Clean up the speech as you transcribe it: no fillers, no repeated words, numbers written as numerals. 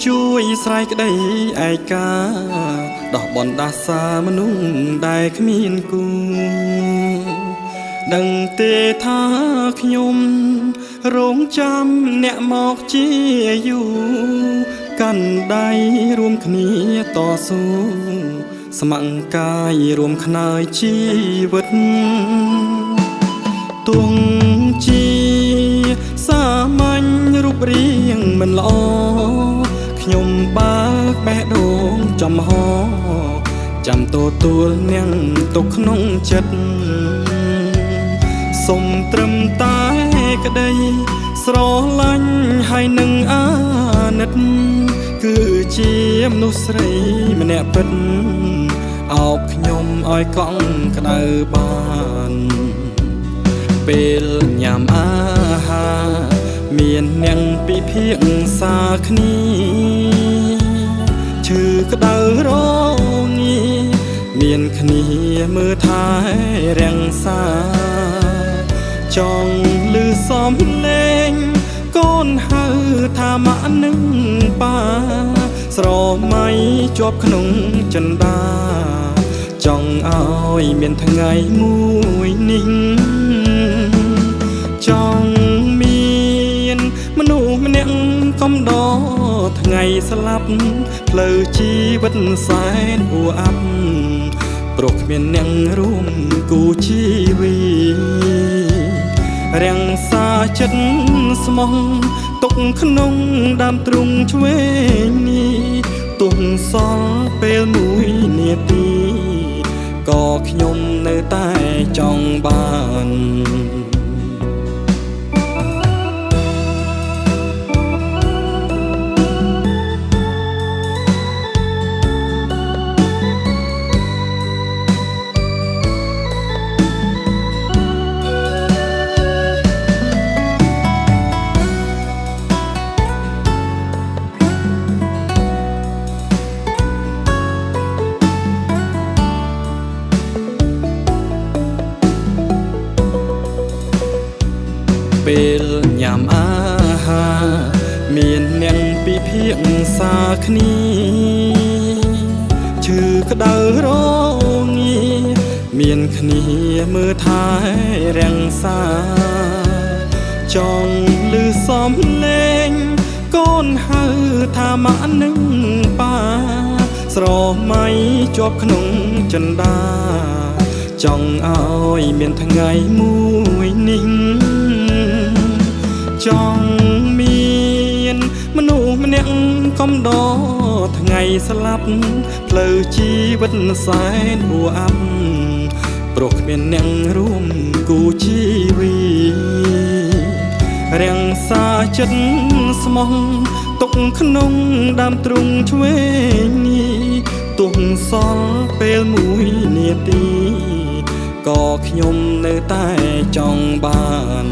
ជួយស្រ័យក្តីឯកាដោះបនដាសាមនុស្សដែលគ្មានគូដឹងទេថាខ្ញុំរងចាំអ្នកមកជាយូរកាន់ដៃរួមគ្នាតស៊ូស្ម័គ្រកាយរួមខ្នើយជីវិតទងជាសាមញ្ញរូបរាងមិនល្អខ្ញុំបើកបេះដូងចំហចាំទទួលនាងទុកក្នុងចិត្តសុំត្រឹមតែក្តីស្រឡាញ់ហើយនឹងអាណិតគឺជាមនុស្សស្រីម្នាក់ពិតអោបខ្ញុំឲ្យកង់ក្តៅបានពេលញ៉ាំអាហារមាននាងពិភាក្សាគ្នាឈឺក្តៅរងាមានគ្នាមើលថែរាំងសាចង់លឺសំឡេងកូនហៅថាម៉ាក់នឹងប៉ាស្រមៃជាប់ក្នុងចិន្តាចង់ឲ្យមានថ្ងៃមួយនេះចង់មានមនុស្សម្នាក់កំដរថ្ងៃស្លាប់ផ្លូវជីវិតសែនអួអាប់ព្រោះគ្មានអ្នករួមគូជីវីរាំងសាចិត្តស្មោះទុកក្នុងដើមទ្រូងឆ្វេងនេះទុំសល់ពេលមួយនាទីក៏ខ្ញុំនៅតែចង់បានពេលញ៉ាំអាហារមានអ្នកពិភាក្សាគ្នាឈឺក្តៅរងាមានគ្នាមើលថែរាំងសាចង់លឺសំឡេងកូនហៅថាម៉ាក់នឹងប៉ាស្រមៃជាប់ក្នុងចិន្តាចង់ឲ្យមានថ្ងៃមួយនេះចង់មានមនុស្សម្នាក់កំដរថ្ងៃស្លាប់ផ្លូវជីវិតសែនអួអាប់ព្រោះគ្មានអ្នករួមគូជីវីរាំងសាចិត្តស្មោះទុកក្នុងដើមទ្រូងឆ្វេងនេះទុំសល់ពេលមួយនាទីក៏ខ្ញុំនៅតែចង់បាន